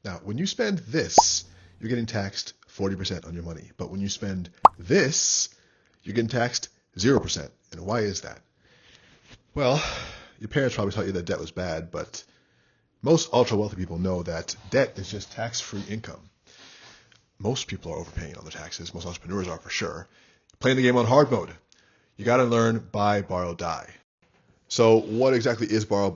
Now, when you spend this, you're getting taxed 40% on your money. But when you spend this, you're getting taxed 0%. And why is that? Well, your parents probably taught you that debt was bad, but most ultra wealthy people know that debt is just tax-free income. Most people are overpaying on their taxes. Most entrepreneurs are for sure. Playing the game on hard mode. You got to learn buy, borrow, die. So what exactly is buy,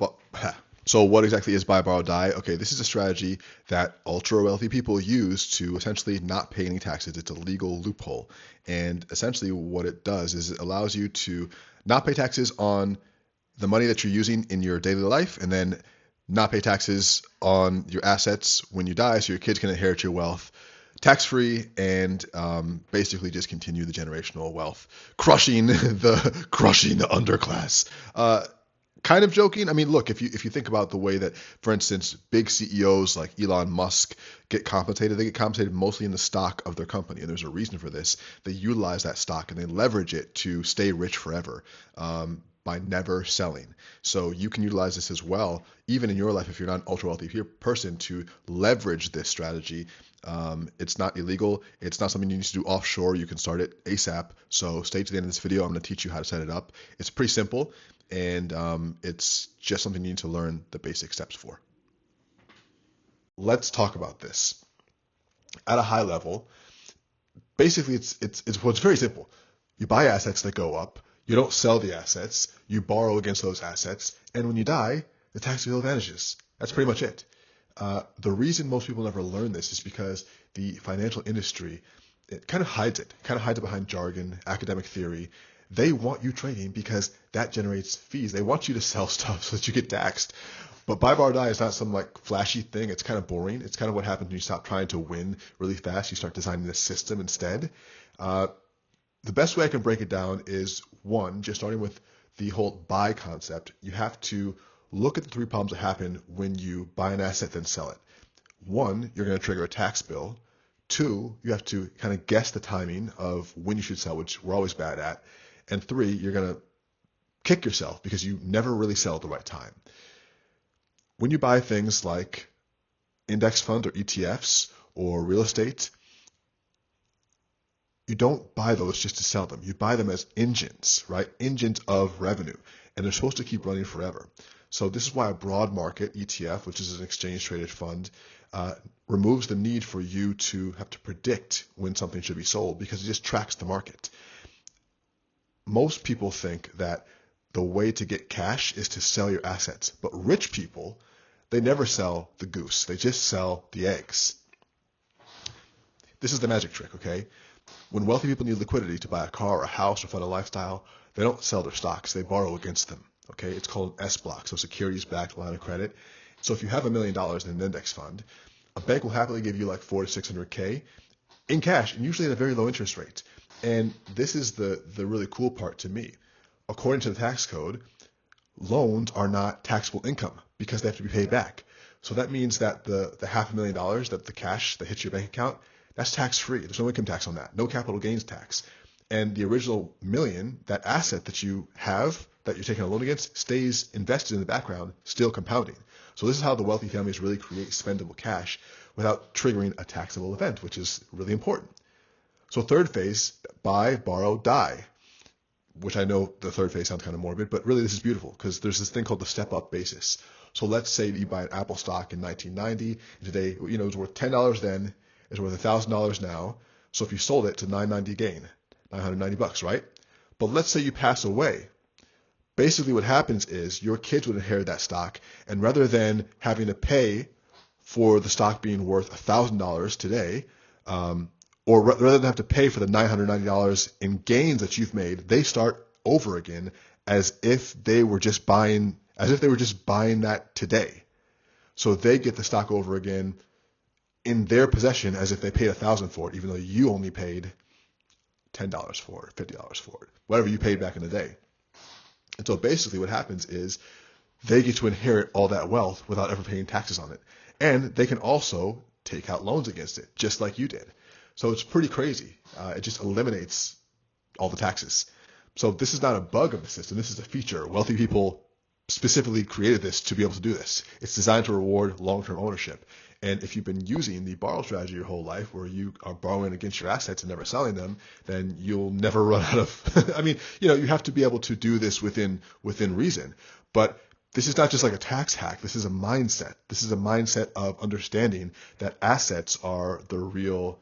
borrow, die? Okay, this is a strategy that ultra wealthy people use to essentially not pay any taxes. It's a legal loophole. And essentially what it does is it allows you to not pay taxes on the money that you're using in your daily life, and then not pay taxes on your assets when you die, so your kids can inherit your wealth tax-free and basically just continue the generational wealth, crushing the underclass. Kind of joking. I mean, look, if you think about the way that, for instance, big CEOs like Elon Musk get compensated, they get compensated mostly in the stock of their company, and there's a reason for this. They utilize that stock and they leverage it to stay rich forever. By never selling. So you can utilize this as well, even in your life if you're not an ultra wealthy person, to leverage this strategy. It's not illegal. It's not something you need to do offshore. You can start it ASAP. So stay to the end of this video. I'm going to teach you how to set it up. It's pretty simple, and it's just something you need to learn the basic steps for. Let's talk about this. At a high level, basically it's very simple. You buy assets that go up. You don't sell the assets, you borrow against those assets, and when you die, the tax bill vanishes. That's pretty much it. The reason most people never learn this is because the financial industry, it kind of hides it. Behind jargon, academic theory. They want you trading because that generates fees. They want you to sell stuff so that you get taxed. But buy, borrow, die is not some like flashy thing. It's kind of boring. It's kind of what happens when you stop trying to win really fast. You start designing a system instead. The best way I can break it down is, one, just starting with the whole buy concept. You have to look at the three problems that happen when you buy an asset then sell it. One, you're going to trigger a tax bill. Two, you have to kind of guess the timing of when you should sell, which we're always bad at. And three, you're going to kick yourself because you never really sell at the right time. When you buy things like index funds or ETFs or real estate, you don't buy those just to sell them. You buy them as engines, right? Engines of revenue. And they're supposed to keep running forever. So this is why a broad market ETF, which is an exchange traded fund, removes the need for you to have to predict when something should be sold because it just tracks the market. Most people think that the way to get cash is to sell your assets. But rich people, they never sell the goose. They just sell the eggs. This is the magic trick, okay? When wealthy people need liquidity to buy a car or a house or fund a lifestyle, they don't sell their stocks. They borrow against them. Okay, it's called S-block, so securities-backed line of credit. So if you have $1 million in an index fund, a bank will happily give you like $400,000 to $600,000 in cash, and usually at a very low interest rate. And this is the really cool part to me. According to the tax code, loans are not taxable income because they have to be paid back. So that means that the $500,000, that the cash that hits your bank account, that's tax-free. There's no income tax on that, no capital gains tax. And the original million, that asset that you have, that you're taking a loan against, stays invested in the background, still compounding. So this is how the wealthy families really create spendable cash without triggering a taxable event, which is really important. So third phase, buy, borrow, die, which I know the third phase sounds kind of morbid, but really this is beautiful because there's this thing called the step-up basis. So let's say that you buy an Apple stock in 1990, and today, it was worth $10 then, it's worth $1,000 now. So if you sold it to $990 gain, $990, right? But let's say you pass away. Basically what happens is your kids would inherit that stock, and rather than having to pay for the stock being worth $1,000 today, or rather than have to pay for the $990 in gains that you've made, they start over again as if they were just buying that today. So they get the stock over again in their possession as if they paid $1,000 for it, even though you only paid $10 for it, $50 for it, whatever you paid back in the day. And so basically what happens is they get to inherit all that wealth without ever paying taxes on it. And they can also take out loans against it, just like you did. So it's pretty crazy. It just eliminates all the taxes. So this is not a bug of the system. This is a feature. Wealthy people specifically created this to be able to do this. It's designed to reward long-term ownership. And if you've been using the borrow strategy your whole life, where you are borrowing against your assets and never selling them, then you'll never run out of, I mean, you have to be able to do this within reason. But this is not just like a tax hack. This is a mindset. This is a mindset of understanding that assets are the real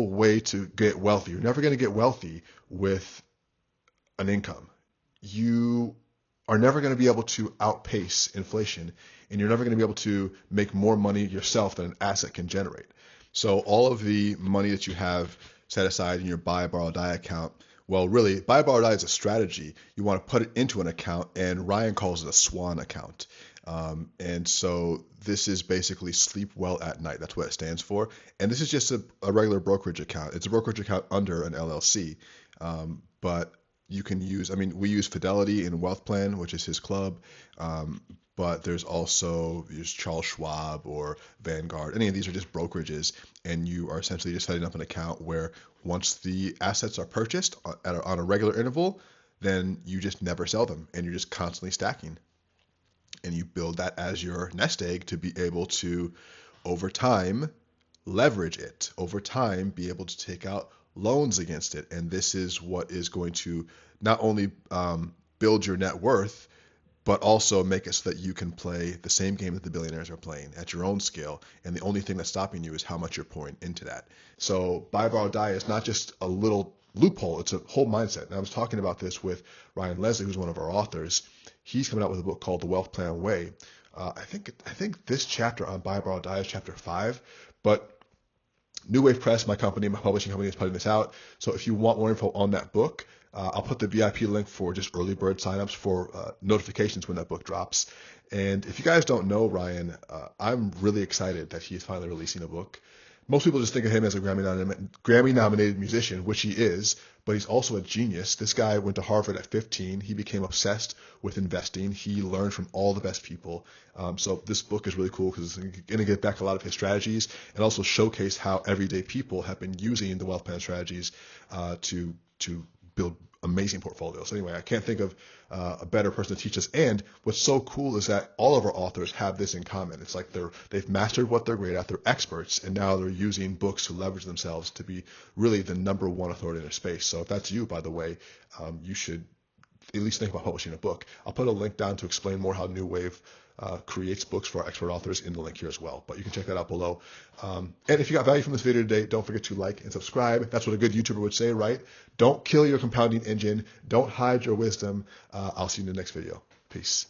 way to get wealthy. You're never going to get wealthy with an income. You are never going to be able to outpace inflation, and you're never going to be able to make more money yourself than an asset can generate. So all of the money that you have set aside in your buy, borrow, die account, well, really, buy, borrow, die is a strategy. You want to put it into an account, and Ryan calls it a swan account. And so this is basically sleep well at night. That's what it stands for. And this is just a regular brokerage account. It's a brokerage account under an LLC. But you can use, I mean, we use Fidelity in Wealth Plan, which is his club. But there's Charles Schwab or Vanguard. Any of these are just brokerages, and you are essentially just setting up an account where once the assets are purchased on a regular interval, then you just never sell them, and you're just constantly stacking. And you build that as your nest egg to be able to, over time, leverage it. Over time, be able to take out loans against it. And this is what is going to not only build your net worth, but also make it so that you can play the same game that the billionaires are playing at your own scale. And the only thing that's stopping you is how much you're pouring into that. So buy, borrow, die is not just a little loophole. It's a whole mindset. And I was talking about this with Ryan Leslie, who's one of our authors. He's coming out with a book called The Wealth Plan Way. I think this chapter on buy, borrow, die is chapter 5. But New Wave Press, my publishing company, is putting this out. So if you want more info on that book, I'll put the VIP link for just early bird signups for notifications when that book drops. And if you guys don't know Ryan, I'm really excited that he's finally releasing a book. Most people just think of him as a Grammy-nominated musician, which he is, but he's also a genius. This guy went to Harvard at 15. He became obsessed with investing. He learned from all the best people. So this book is really cool because it's going to get back a lot of his strategies and also showcase how everyday people have been using the wealth plan strategies to build amazing portfolios. So anyway, I can't think of a better person to teach us. And what's so cool is that all of our authors have this in common. It's like they've mastered what they're great at. They're experts, and now they're using books to leverage themselves to be really the number one authority in their space. So if that's you, by the way, you should at least think about publishing a book. I'll put a link down to explain more how New Wave creates books for our expert authors in the link here as well. But you can check that out below. And if you got value from this video today, don't forget to like and subscribe. That's what a good YouTuber would say, right? Don't kill your compounding engine. Don't hide your wisdom. I'll see you in the next video. Peace.